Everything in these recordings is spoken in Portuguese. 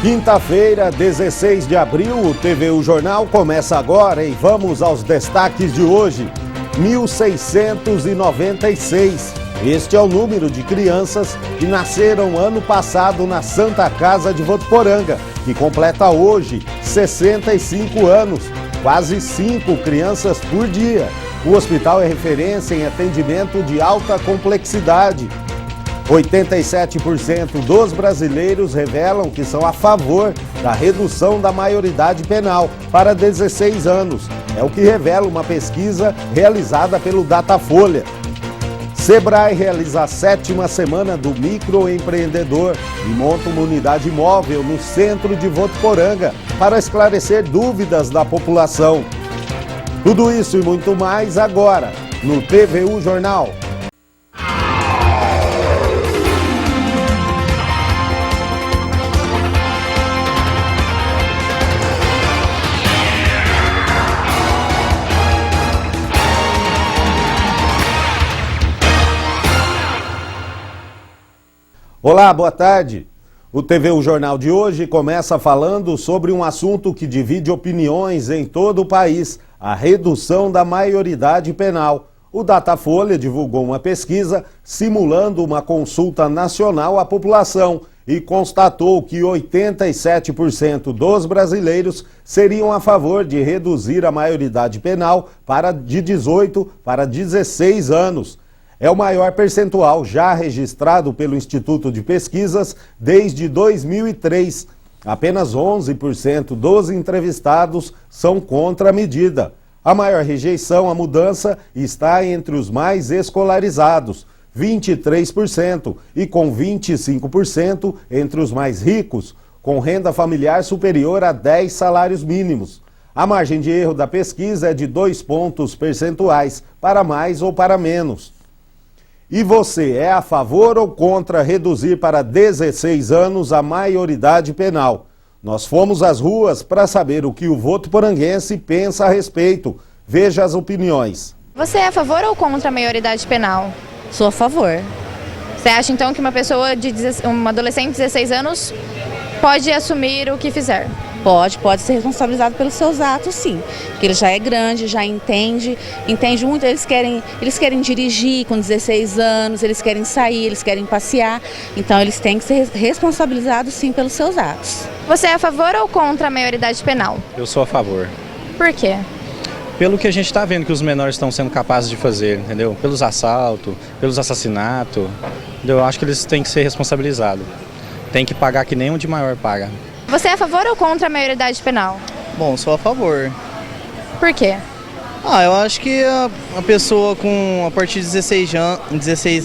Quinta-feira, 16 de abril, o TVU Jornal começa agora e vamos aos destaques de hoje. 1.696. Este é o número de crianças que nasceram ano passado na Santa Casa de Votuporanga, que completa hoje 65 anos, quase 5 crianças por dia. O hospital é referência em atendimento de alta complexidade. 87% dos brasileiros revelam que são a favor da redução da maioridade penal para 16 anos. É o que revela uma pesquisa realizada pelo Datafolha. Sebrae realiza a 7ª semana do microempreendedor e monta uma unidade móvel no centro de Votuporanga para esclarecer dúvidas da população. Tudo isso e muito mais agora no TVU Jornal. Olá, boa tarde. O TVU Jornal de hoje começa falando sobre um assunto que divide opiniões em todo o país, a redução da maioridade penal. O Datafolha divulgou uma pesquisa simulando uma consulta nacional à população e constatou que 87% dos brasileiros seriam a favor de reduzir a maioridade penal de 18 para 16 anos. É o maior percentual já registrado pelo Instituto de Pesquisas desde 2003. Apenas 11% dos entrevistados são contra a medida. A maior rejeição à mudança está entre os mais escolarizados, 23%, e com 25% entre os mais ricos, com renda familiar superior a 10 salários mínimos. A margem de erro da pesquisa é de 2 pontos percentuais, para mais ou para menos. E você é a favor ou contra reduzir para 16 anos a maioridade penal? Nós fomos às ruas para saber o que o votuporanguense pensa a respeito. Veja as opiniões. Você é a favor ou contra a maioridade penal? Sou a favor. Você acha então que uma adolescente de 16 anos pode assumir o que fizer? Pode ser responsabilizado pelos seus atos, sim. Porque ele já é grande, já entende muito, eles querem dirigir com 16 anos, eles querem sair, eles querem passear. Então eles têm que ser responsabilizados, sim, pelos seus atos. Você é a favor ou contra a maioridade penal? Eu sou a favor. Por quê? Pelo que a gente está vendo que os menores estão sendo capazes de fazer, entendeu? Pelos assaltos, pelos assassinatos, eu acho que eles têm que ser responsabilizados. Tem que pagar que nem um de maior paga. Você é a favor ou contra a maioridade penal? Bom, sou a favor. Por quê? Eu acho que a pessoa a partir de 16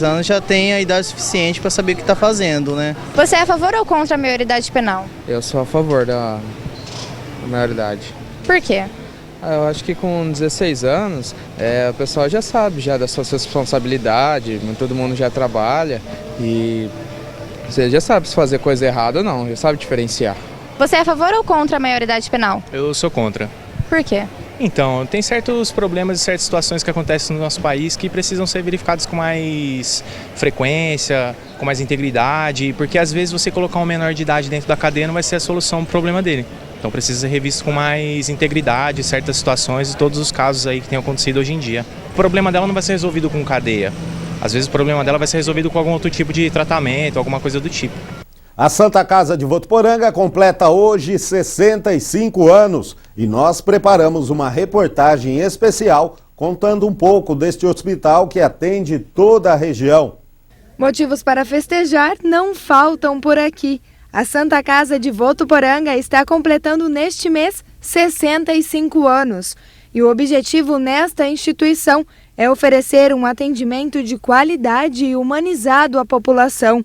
anos já tem a idade suficiente para saber o que está fazendo, né? Você é a favor ou contra a maioridade penal? Eu sou a favor da maioridade. Por quê? Eu acho que com 16 anos, o pessoal já sabe já das suas responsabilidades, todo mundo já trabalha e você já sabe se fazer coisa errada ou não, já sabe diferenciar. Você é a favor ou contra a maioridade penal? Eu sou contra. Por quê? Então, tem certos problemas e certas situações que acontecem no nosso país que precisam ser verificados com mais frequência, com mais integridade, porque às vezes você colocar um menor de idade dentro da cadeia não vai ser a solução para o problema dele. Então precisa ser revisto com mais integridade certas situações e todos os casos aí que têm acontecido hoje em dia. O problema dela não vai ser resolvido com cadeia. Às vezes o problema dela vai ser resolvido com algum outro tipo de tratamento, alguma coisa do tipo. A Santa Casa de Votuporanga completa hoje 65 anos e nós preparamos uma reportagem especial contando um pouco deste hospital que atende toda a região. Motivos para festejar não faltam por aqui. A Santa Casa de Votuporanga está completando neste mês 65 anos e o objetivo nesta instituição é oferecer um atendimento de qualidade e humanizado à população.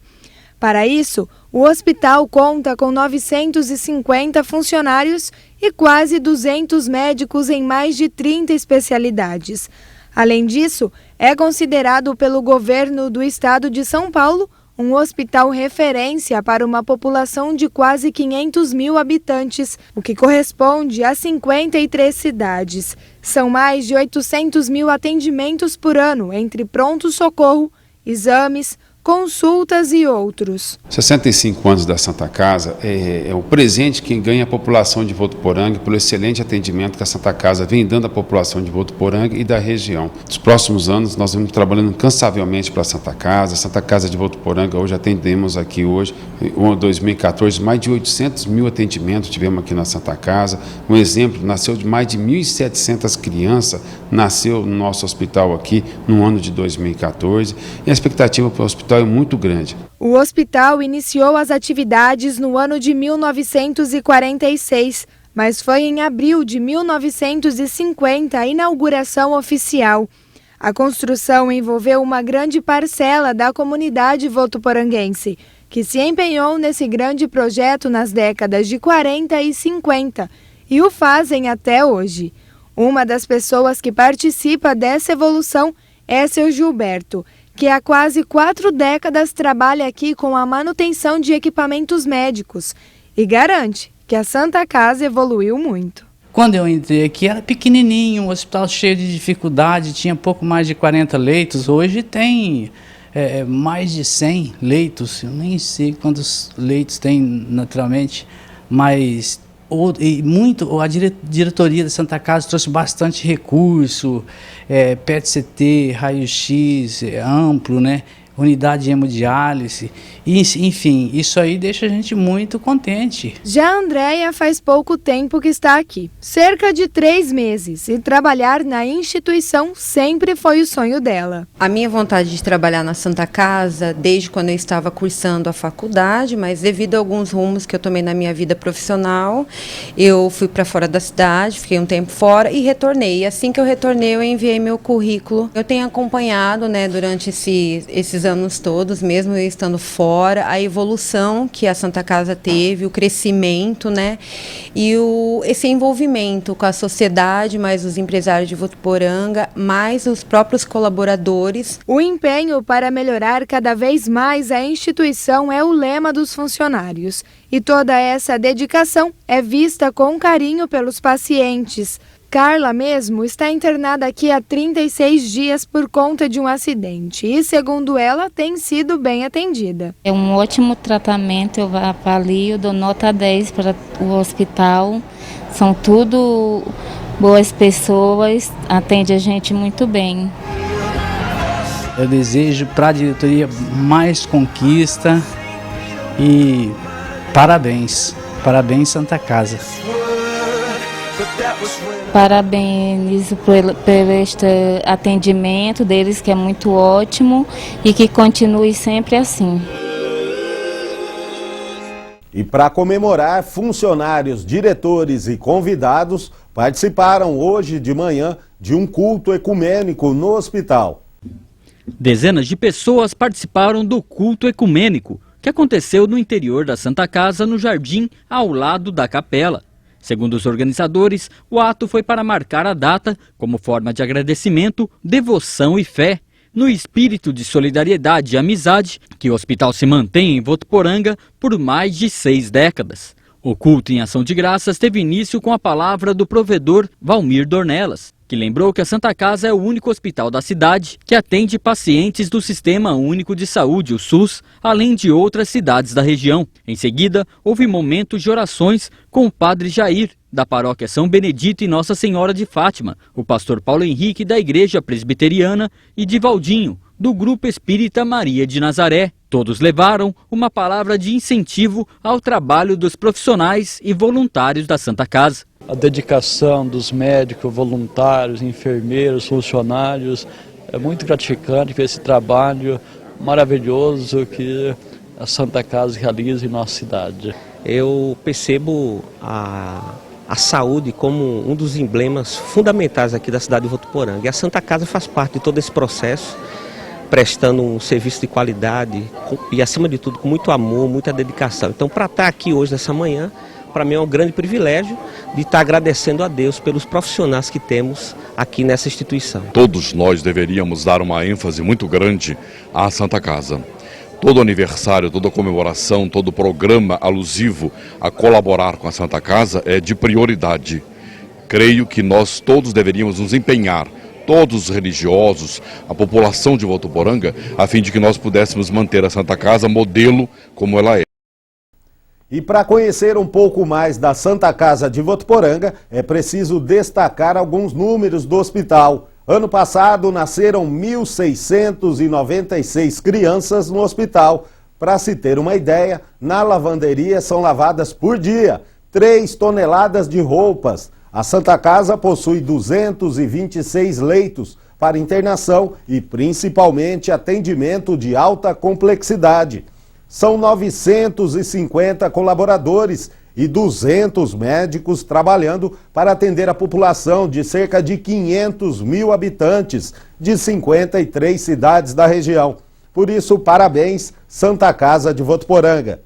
Para isso, o hospital conta com 950 funcionários e quase 200 médicos em mais de 30 especialidades. Além disso, é considerado pelo governo do estado de São Paulo um hospital referência para uma população de quase 500 mil habitantes, o que corresponde a 53 cidades. São mais de 800 mil atendimentos por ano entre pronto-socorro, exames, consultas e outros. 65 anos da Santa Casa é o presente que ganha a população de Votuporanga pelo excelente atendimento que a Santa Casa vem dando à população de Votuporanga e da região. Nos próximos anos nós vamos trabalhando incansavelmente para a Santa Casa de Votuporanga. Hoje atendemos aqui hoje, em 2014, mais de 800 mil atendimentos tivemos aqui na Santa Casa. Um exemplo, nasceu de mais de 1.700 crianças, nasceu no nosso hospital aqui no ano de 2014 e a expectativa para o hospital é muito grande. O hospital iniciou as atividades no ano de 1946, mas foi em abril de 1950 a inauguração oficial. A construção envolveu uma grande parcela da comunidade votuporanguense, que se empenhou nesse grande projeto nas décadas de 40 e 50 e o fazem até hoje. Uma das pessoas que participa dessa evolução é seu Gilberto, que há quase 4 décadas trabalha aqui com a manutenção de equipamentos médicos e garante que a Santa Casa evoluiu muito. Quando eu entrei aqui era pequenininho, um hospital cheio de dificuldade, tinha pouco mais de 40 leitos, hoje tem mais de 100 leitos, eu nem sei quantos leitos tem naturalmente, mas a diretoria da Santa Casa trouxe bastante recurso, PET-CT, raio-x amplo, né? Unidade de hemodiálise, enfim, isso aí deixa a gente muito contente. Já a Andréia faz pouco tempo que está aqui, cerca de 3 meses, e trabalhar na instituição sempre foi o sonho dela. A minha vontade de trabalhar na Santa Casa, desde quando eu estava cursando a faculdade, mas devido a alguns rumos que eu tomei na minha vida profissional, eu fui para fora da cidade, fiquei um tempo fora e retornei. E assim que eu retornei, eu enviei meu currículo. Eu tenho acompanhado, né, durante esses anos todos, mesmo eu estando fora, a evolução que a Santa Casa teve, o crescimento, né, e esse envolvimento com a sociedade, mais os empresários de Votuporanga, mais os próprios colaboradores. O empenho para melhorar cada vez mais a instituição é o lema dos funcionários, e toda essa dedicação é vista com carinho pelos pacientes. Carla mesmo está internada aqui há 36 dias por conta de um acidente e, segundo ela, tem sido bem atendida. É um ótimo tratamento, eu avalio, dou nota 10 para o hospital, são tudo boas pessoas, atende a gente muito bem. Eu desejo para a diretoria mais conquista e parabéns Santa Casa. Parabenizo por este atendimento deles, que é muito ótimo, e que continue sempre assim. E para comemorar, funcionários, diretores e convidados participaram hoje de manhã de um culto ecumênico no hospital. Dezenas de pessoas participaram do culto ecumênico, que aconteceu no interior da Santa Casa, no jardim ao lado da capela. Segundo os organizadores, o ato foi para marcar a data como forma de agradecimento, devoção e fé, no espírito de solidariedade e amizade que o hospital se mantém em Votuporanga por mais de 6 décadas. O culto em ação de graças teve início com a palavra do provedor Valmir Dornelas, que lembrou que a Santa Casa é o único hospital da cidade que atende pacientes do Sistema Único de Saúde, o SUS, além de outras cidades da região. Em seguida, houve momentos de orações com o padre Jair, da paróquia São Benedito e Nossa Senhora de Fátima, o pastor Paulo Henrique, da Igreja Presbiteriana, e de Valdinho, do Grupo Espírita Maria de Nazaré. Todos levaram uma palavra de incentivo ao trabalho dos profissionais e voluntários da Santa Casa. A dedicação dos médicos, voluntários, enfermeiros, funcionários, é muito gratificante ver esse trabalho maravilhoso que a Santa Casa realiza em nossa cidade. Eu percebo a saúde como um dos emblemas fundamentais aqui da cidade de Votuporanga. E a Santa Casa faz parte de todo esse processo, prestando um serviço de qualidade e, acima de tudo, com muito amor, muita dedicação. Então, para estar aqui hoje, nessa manhã, para mim é um grande privilégio de estar agradecendo a Deus pelos profissionais que temos aqui nessa instituição. Todos nós deveríamos dar uma ênfase muito grande à Santa Casa. Todo aniversário, toda comemoração, todo programa alusivo a colaborar com a Santa Casa é de prioridade. Creio que nós todos deveríamos nos empenhar todos os religiosos, a população de Votuporanga, a fim de que nós pudéssemos manter a Santa Casa modelo como ela é. E para conhecer um pouco mais da Santa Casa de Votuporanga, é preciso destacar alguns números do hospital. Ano passado, nasceram 1.696 crianças no hospital. Para se ter uma ideia, na lavanderia são lavadas por dia 3 toneladas de roupas. A Santa Casa possui 226 leitos para internação e principalmente atendimento de alta complexidade. São 950 colaboradores e 200 médicos trabalhando para atender a população de cerca de 500 mil habitantes de 53 cidades da região. Por isso, parabéns, Santa Casa de Votuporanga.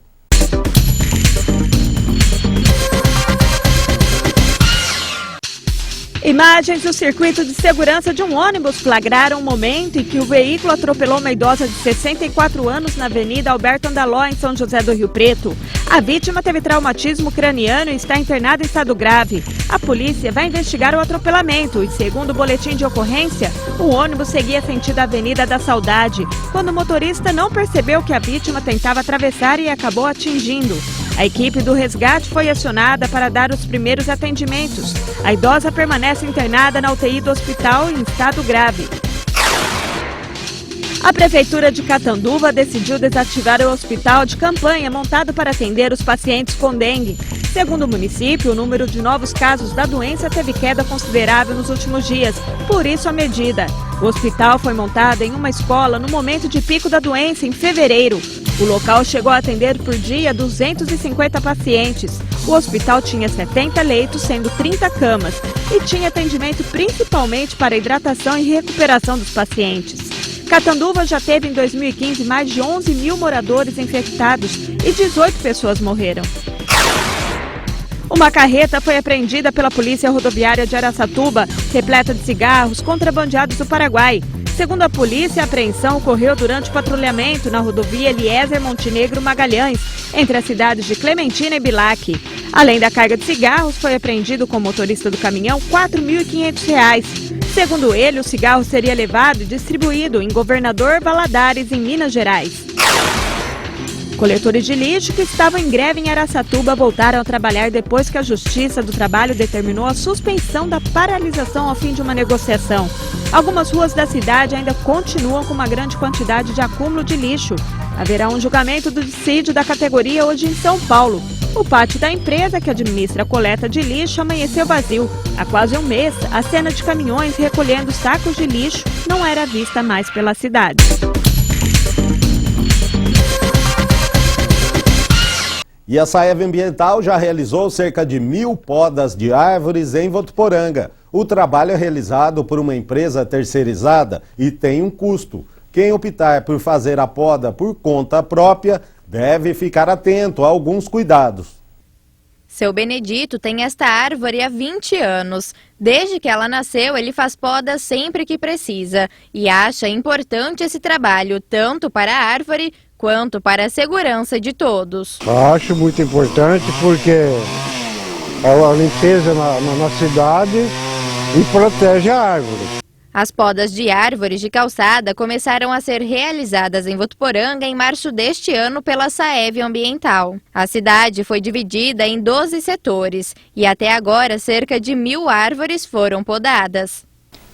Imagens do circuito de segurança de um ônibus flagraram o momento em que o veículo atropelou uma idosa de 64 anos na Avenida Alberto Andaló, em São José do Rio Preto. A vítima teve traumatismo craniano e está internada em estado grave. A polícia vai investigar o atropelamento e, segundo o boletim de ocorrência, o ônibus seguia sentido Avenida da Saudade, quando o motorista não percebeu que a vítima tentava atravessar e acabou atingindo. A equipe do resgate foi acionada para dar os primeiros atendimentos. A idosa permanece internada na UTI do hospital em estado grave. A Prefeitura de Catanduva decidiu desativar o hospital de campanha montado para atender os pacientes com dengue. Segundo o município, o número de novos casos da doença teve queda considerável nos últimos dias, por isso a medida. O hospital foi montado em uma escola no momento de pico da doença, em fevereiro. O local chegou a atender por dia 250 pacientes. O hospital tinha 70 leitos, sendo 30 camas, e tinha atendimento principalmente para hidratação e recuperação dos pacientes. Catanduva já teve em 2015 mais de 11 mil moradores infectados e 18 pessoas morreram. Uma carreta foi apreendida pela Polícia Rodoviária de Araçatuba, repleta de cigarros contrabandeados do Paraguai. Segundo a polícia, a apreensão ocorreu durante o patrulhamento na rodovia Eliezer Montenegro Magalhães, entre as cidades de Clementina e Bilac. Além da carga de cigarros, foi apreendido com o motorista do caminhão R$ 4.500. Segundo ele, o cigarro seria levado e distribuído em Governador Valadares, em Minas Gerais. Coletores de lixo que estavam em greve em Araçatuba voltaram a trabalhar depois que a Justiça do Trabalho determinou a suspensão da paralisação ao fim de uma negociação. Algumas ruas da cidade ainda continuam com uma grande quantidade de acúmulo de lixo. Haverá um julgamento do dissídio da categoria hoje em São Paulo. O pátio da empresa que administra a coleta de lixo amanheceu vazio. Há quase um mês, a cena de caminhões recolhendo sacos de lixo não era vista mais pela cidade. E a Saev Ambiental já realizou cerca de 1.000 podas de árvores em Votuporanga. O trabalho é realizado por uma empresa terceirizada e tem um custo. Quem optar por fazer a poda por conta própria deve ficar atento a alguns cuidados. Seu Benedito tem esta árvore há 20 anos. Desde que ela nasceu, ele faz podas sempre que precisa e acha importante esse trabalho, tanto para a árvore quanto para a segurança de todos. Acho muito importante porque é uma limpeza na cidade e protege a árvore. As podas de árvores de calçada começaram a ser realizadas em Votuporanga em março deste ano pela Saev Ambiental. A cidade foi dividida em 12 setores e até agora cerca de 1.000 árvores foram podadas.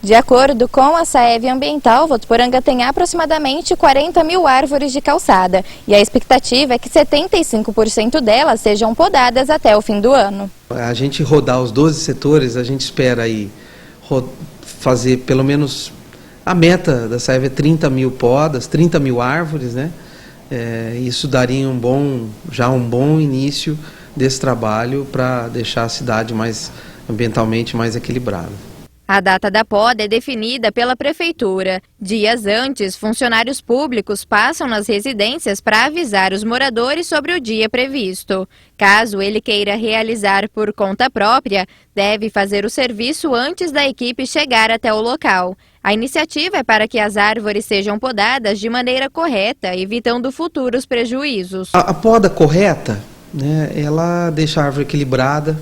De acordo com a Saev Ambiental, Votuporanga tem aproximadamente 40 mil árvores de calçada e a expectativa é que 75% delas sejam podadas até o fim do ano. A gente rodar os 12 setores, a gente espera aí fazer pelo menos, a meta da Saev é 30 mil podas, 30 mil árvores, né? Isso daria um bom início desse trabalho para deixar a cidade ambientalmente mais equilibrada. A data da poda é definida pela Prefeitura. Dias antes, funcionários públicos passam nas residências para avisar os moradores sobre o dia previsto. Caso ele queira realizar por conta própria, deve fazer o serviço antes da equipe chegar até o local. A iniciativa é para que as árvores sejam podadas de maneira correta, evitando futuros prejuízos. A poda correta, né, ela deixa a árvore equilibrada,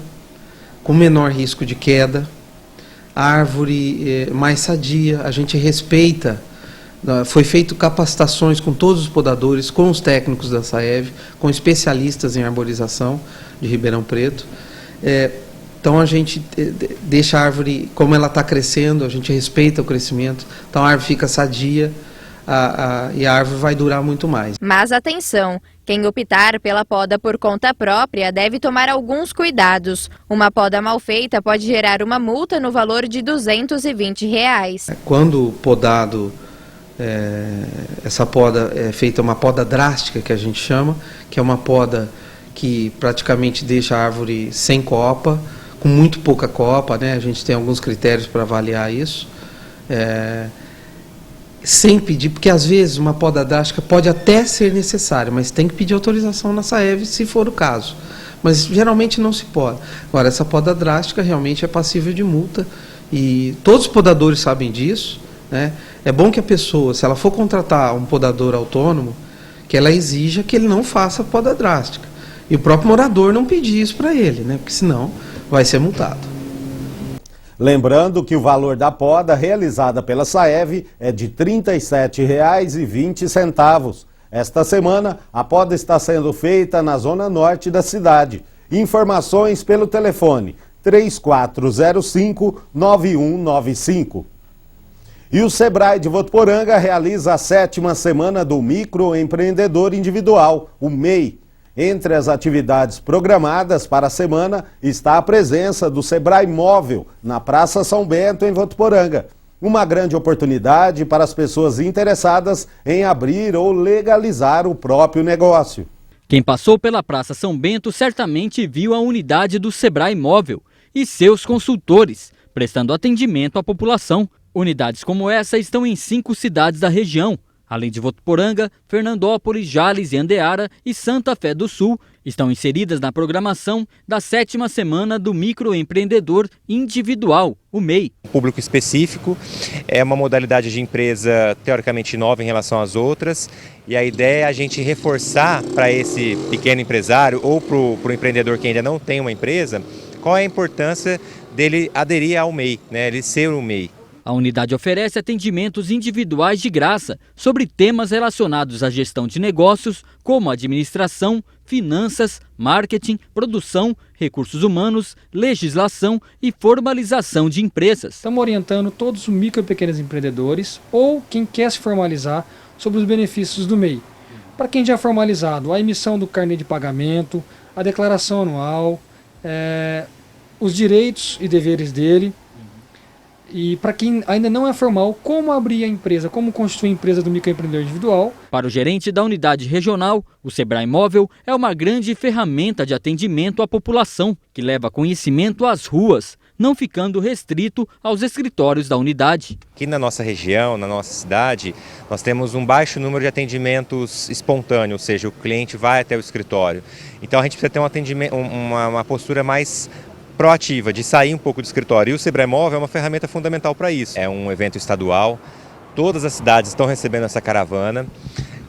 com menor risco de queda. árvore mais sadia, a gente respeita. Foi feito capacitações com todos os podadores, com os técnicos da SAEV, com especialistas em arborização de Ribeirão Preto. Então a gente deixa a árvore, como ela está crescendo, a gente respeita o crescimento, então a árvore fica sadia e a árvore vai durar muito mais. Mas atenção, quem optar pela poda por conta própria deve tomar alguns cuidados. Uma poda mal feita pode gerar uma multa no valor de R$ 220. Quando podado, essa poda é feita uma poda drástica, que a gente chama, que é uma poda que praticamente deixa a árvore sem copa, com muito pouca copa, né? A gente tem alguns critérios para avaliar isso. Sem pedir, porque às vezes uma poda drástica pode até ser necessária, mas tem que pedir autorização na SAEV se for o caso. Mas geralmente não se pode. Agora, essa poda drástica realmente é passível de multa e todos os podadores sabem disso, né? É bom que a pessoa, se ela for contratar um podador autônomo, que ela exija que ele não faça poda drástica. E o próprio morador não pedir isso para ele, né? Porque senão vai ser multado. Lembrando que o valor da poda realizada pela SAEV é de R$ 37,20. Esta semana, a poda está sendo feita na zona norte da cidade. Informações pelo telefone 3405-9195. E o Sebrae de Votuporanga realiza a 7ª semana do Microempreendedor Individual, o MEI. Entre as atividades programadas para a semana está a presença do Sebrae Móvel na Praça São Bento, em Votuporanga. Uma grande oportunidade para as pessoas interessadas em abrir ou legalizar o próprio negócio. Quem passou pela Praça São Bento certamente viu a unidade do Sebrae Móvel e seus consultores, prestando atendimento à população. Unidades como essa estão em 5 cidades da região. Além de Votuporanga, Fernandópolis, Jales, Andeara e Santa Fé do Sul estão inseridas na programação da 7ª semana do Microempreendedor Individual, o MEI. Público específico, é uma modalidade de empresa teoricamente nova em relação às outras, e a ideia é a gente reforçar para esse pequeno empresário ou para o empreendedor que ainda não tem uma empresa, qual é a importância dele aderir ao MEI, né, ele ser um MEI. A unidade oferece atendimentos individuais de graça sobre temas relacionados à gestão de negócios, como administração, finanças, marketing, produção, recursos humanos, legislação e formalização de empresas. Estamos orientando todos os micro e pequenos empreendedores ou quem quer se formalizar sobre os benefícios do MEI. Para quem já é formalizado, a emissão do carnê de pagamento, a declaração anual, os direitos e deveres dele. E para quem ainda não é formal, como abrir a empresa, como constituir a empresa do microempreendedor individual. Para o gerente da unidade regional, o Sebrae Móvel é uma grande ferramenta de atendimento à população, que leva conhecimento às ruas, não ficando restrito aos escritórios da unidade. Aqui na nossa região, na nossa cidade, nós temos um baixo número de atendimentos espontâneos, ou seja, o cliente vai até o escritório. Então a gente precisa ter um atendimento, uma postura mais proativa, de sair um pouco do escritório. E o Sebrae Móvel é uma ferramenta fundamental para isso. É um evento estadual, todas as cidades estão recebendo essa caravana.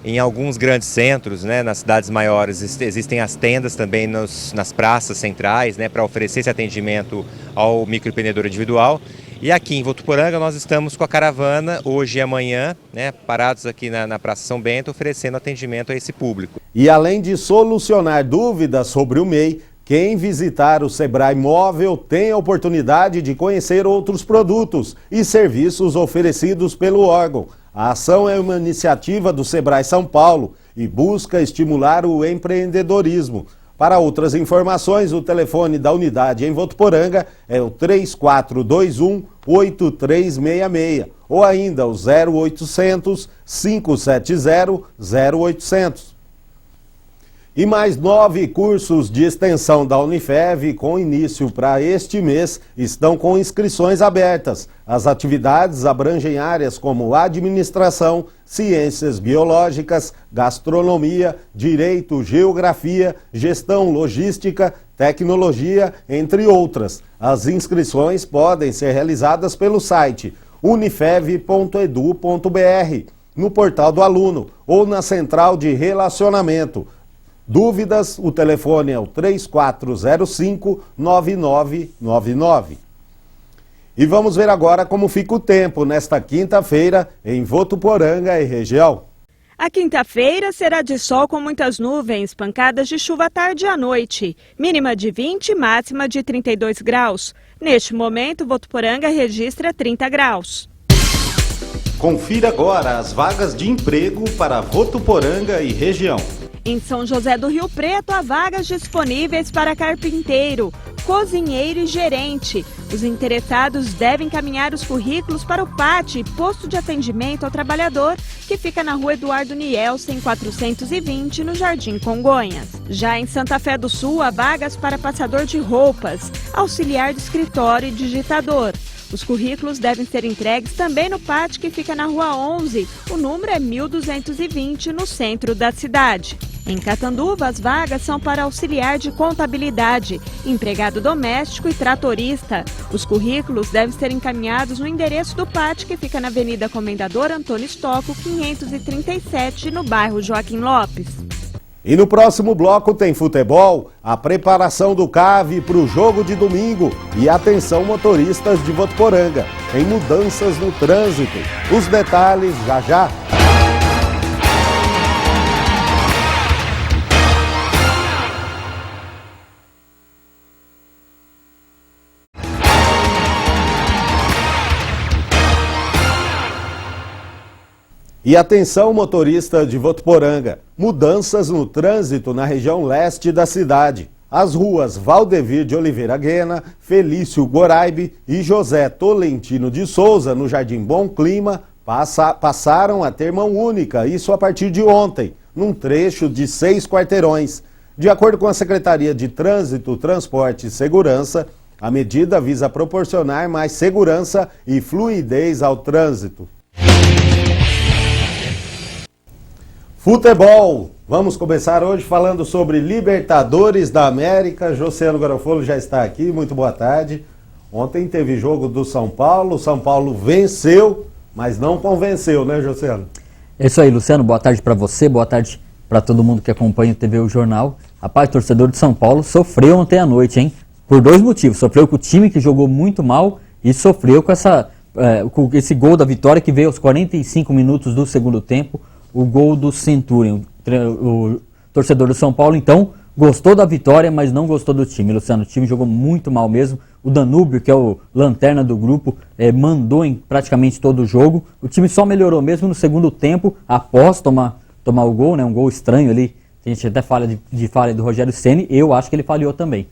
Em alguns grandes centros, né, nas cidades maiores, existem as tendas também nas praças centrais, né, para oferecer esse atendimento ao microempreendedor individual. E aqui em Votuporanga nós estamos com a caravana, hoje e amanhã, né, parados aqui na Praça São Bento, oferecendo atendimento a esse público. E além de solucionar dúvidas sobre o MEI, quem visitar o Sebrae Móvel tem a oportunidade de conhecer outros produtos e serviços oferecidos pelo órgão. A ação é uma iniciativa do Sebrae São Paulo e busca estimular o empreendedorismo. Para outras informações, o telefone da unidade em Votuporanga é o 3421-8366 ou ainda o 0800 570 0800. E mais 9 cursos de extensão da Unifev, com início para este mês, estão com inscrições abertas. As atividades abrangem áreas como administração, ciências biológicas, gastronomia, direito, geografia, gestão logística, tecnologia, entre outras. As inscrições podem ser realizadas pelo site unifev.edu.br, no portal do aluno ou na central de relacionamento. Dúvidas, o telefone é o 3405-9999. E vamos ver agora como fica o tempo nesta quinta-feira em Votuporanga e região. A quinta-feira será de sol com muitas nuvens, pancadas de chuva à tarde e à noite. Mínima de 20, máxima de 32 graus. Neste momento, Votuporanga registra 30 graus. Confira agora as vagas de emprego para Votuporanga e região. Em São José do Rio Preto, há vagas disponíveis para carpinteiro, cozinheiro e gerente. Os interessados devem encaminhar os currículos para o PAT, Posto de Atendimento ao Trabalhador, que fica na Rua Eduardo Nielsen, 420, no Jardim Congonhas. Já em Santa Fé do Sul, há vagas para passador de roupas, auxiliar de escritório e digitador. Os currículos devem ser entregues também no PAT, que fica na Rua 11, o número é 1220, no centro da cidade. Em Catanduva, as vagas são para auxiliar de contabilidade, empregado doméstico e tratorista. Os currículos devem ser encaminhados no endereço do PAT, que fica na Avenida Comendador Antônio Stocco, 537, no bairro Joaquim Lopes. E no próximo bloco tem futebol, a preparação do CAV para o jogo de domingo e atenção motoristas de Votuporanga, tem mudanças no trânsito. Os detalhes já já. E atenção motorista de Votuporanga, mudanças no trânsito na região leste da cidade. As ruas Valdevir de Oliveira Guena, Felício Goraibe e José Tolentino de Souza, no Jardim Bom Clima, passaram a ter mão única, isso a partir de ontem, num trecho de 6 quarteirões. De acordo com a Secretaria de Trânsito, Transporte e Segurança, a medida visa proporcionar mais segurança e fluidez ao trânsito. Futebol, vamos começar hoje falando sobre Libertadores da América. Josiano Garofolo já está aqui, muito boa tarde. Ontem teve jogo do São Paulo, o São Paulo venceu, mas não convenceu, né, Josiano? É isso aí, Luciano, boa tarde para você, boa tarde para todo mundo que acompanha o TV O Jornal. Rapaz, o torcedor de São Paulo sofreu ontem à noite, hein? Por 2 motivos, sofreu com o time que jogou muito mal e sofreu com esse gol da vitória que veio aos 45 minutos do segundo tempo. O gol do Centurion. O torcedor do São Paulo, então, gostou da vitória, mas não gostou do time. Luciano, o time jogou muito mal mesmo. O Danúbio, que é o lanterna do grupo, mandou em praticamente todo o jogo. O time só melhorou mesmo no segundo tempo, após tomar o gol, né? Um gol estranho ali. A gente até fala de falha do Rogério Ceni, eu acho que ele falhou também.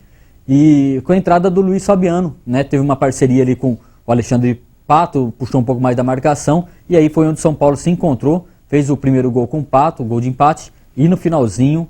E com a entrada do Luiz Fabiano, né? Teve uma parceria ali com o Alexandre Pato, puxou um pouco mais da marcação, e aí foi onde o São Paulo se encontrou. Fez o primeiro gol com o Pato, o gol de empate, e no finalzinho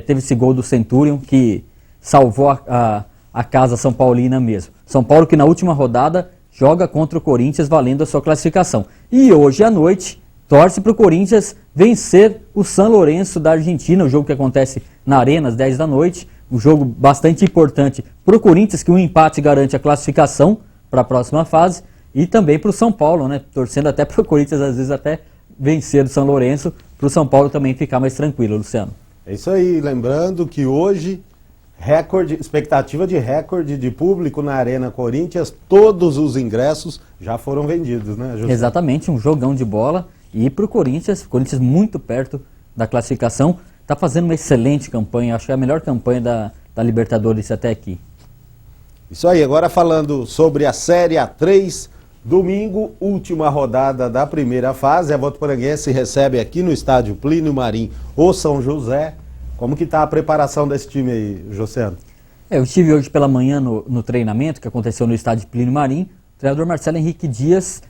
teve esse gol do Centurion que salvou a casa São Paulina mesmo. São Paulo que na última rodada joga contra o Corinthians valendo a sua classificação. E hoje à noite torce para o Corinthians vencer o San Lorenzo da Argentina, o jogo que acontece na Arena às 10 da noite. Um jogo bastante importante para o Corinthians, que um empate garante a classificação para a próxima fase, e também para o São Paulo, né? Torcendo até para o Corinthians às vezes até vencer o São Lourenço, para o São Paulo também ficar mais tranquilo, Luciano. É isso aí, lembrando que hoje, expectativa de recorde de público na Arena Corinthians, todos os ingressos já foram vendidos, né, José? Exatamente, um jogão de bola, e para o Corinthians muito perto da classificação, está fazendo uma excelente campanha, acho que é a melhor campanha da Libertadores até aqui. Isso aí, agora falando sobre a Série A3, domingo, última rodada da primeira fase, a Votuporanguense recebe aqui no estádio Plínio Marim o São José. Como que está a preparação desse time aí, Josiano? Eu estive hoje pela manhã no treinamento que aconteceu no estádio Plínio Marim. O treinador Marcelo Henrique Dias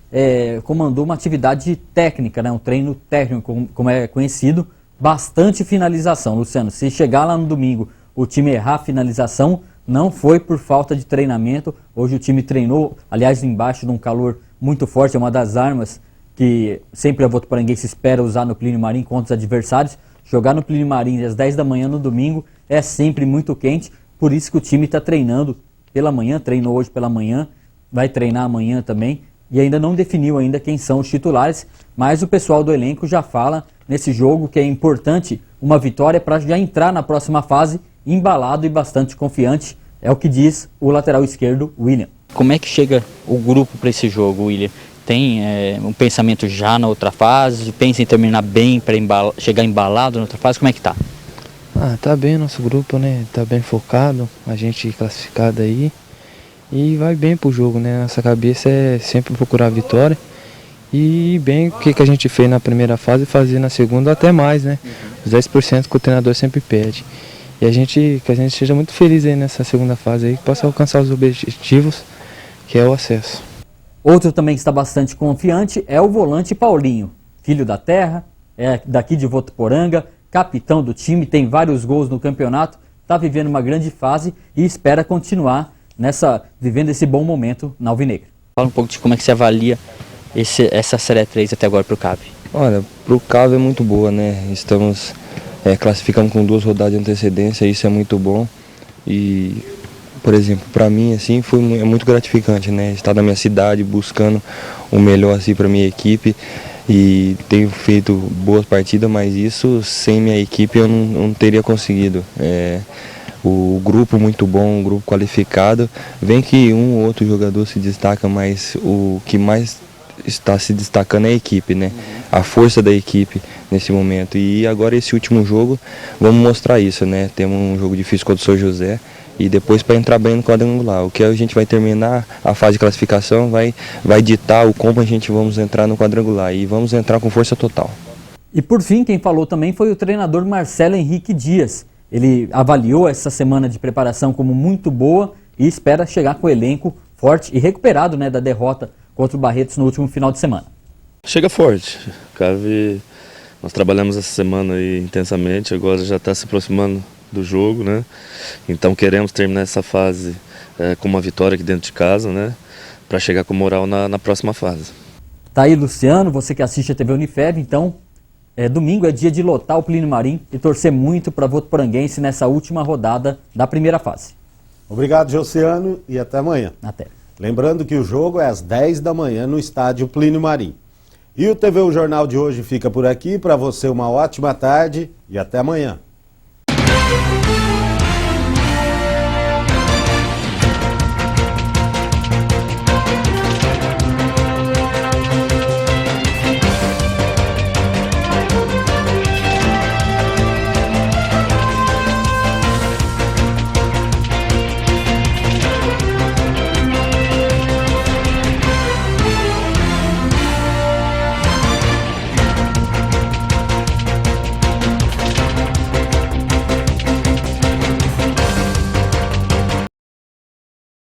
comandou uma atividade técnica, né? Um treino técnico, como é conhecido, bastante finalização. Luciano, se chegar lá no domingo o time errar a finalização, não foi por falta de treinamento. Hoje o time treinou, aliás, embaixo de um calor muito forte, é uma das armas que sempre a Votuporanguense espera usar no Plínio Marim contra os adversários. Jogar no Plínio Marim às 10 da manhã no domingo é sempre muito quente, por isso que o time está treinando pela manhã, treinou hoje pela manhã, vai treinar amanhã também, e ainda não definiu ainda quem são os titulares, mas o pessoal do elenco já fala nesse jogo que é importante uma vitória para já entrar na próxima fase embalado e bastante confiante, é o que diz o lateral esquerdo, William. Como é que chega o grupo para esse jogo, William? Tem um pensamento já na outra fase? Pensa em terminar bem para chegar embalado na outra fase? Como é que tá? Tá bem nosso grupo, né? Tá bem focado, a gente classificado aí. E vai bem pro jogo, né? Nossa cabeça é sempre procurar a vitória. E bem o que a gente fez na primeira fase, fazer na segunda até mais, né? Os 10% que o treinador sempre pede. E que a gente seja muito feliz aí nessa segunda fase aí, que possa alcançar os objetivos, que é o acesso. Outro também que está bastante confiante é o volante Paulinho, filho da terra, é daqui de Votuporanga, capitão do time, tem vários gols no campeonato, está vivendo uma grande fase e espera continuar vivendo esse bom momento na Alvinegra. Fala um pouco de como é que você avalia essa Série 3 até agora para o CAV. Olha, para o CAV é muito boa, né? Estamos classificando com 2 rodadas de antecedência, isso é muito bom. E, por exemplo, para mim assim, é muito gratificante, né? Estar na minha cidade buscando o melhor assim, para minha equipe. E tenho feito boas partidas, mas isso sem minha equipe eu não teria conseguido. O grupo muito bom, um grupo qualificado. Vem que um ou outro jogador se destaca, mas o que mais está se destacando é a equipe, né? A força da equipe nesse momento. E agora esse último jogo, vamos mostrar isso, né? Temos um jogo difícil contra o São José e depois para entrar bem no quadrangular. O que a gente vai terminar, a fase de classificação vai ditar o como a gente vamos entrar no quadrangular e vamos entrar com força total. E por fim, quem falou também foi o treinador Marcelo Henrique Dias. Ele avaliou essa semana de preparação como muito boa e espera chegar com o elenco forte e recuperado, né, da derrota contra o Barretos no último final de semana. Chega forte. CAV, nós trabalhamos essa semana aí intensamente, agora já está se aproximando do jogo, né? Então queremos terminar essa fase com uma vitória aqui dentro de casa, né? Para chegar com moral na próxima fase. Tá aí, Luciano, você que assiste a TV Unifev, então domingo é dia de lotar o Plínio Marim e torcer muito para Votuporanguense nessa última rodada da primeira fase. Obrigado, Josiano, e até amanhã. Até. Lembrando que o jogo é às 10 da manhã no estádio Plínio Marim. E o TV O Jornal de hoje fica por aqui. Para você, uma ótima tarde e até amanhã.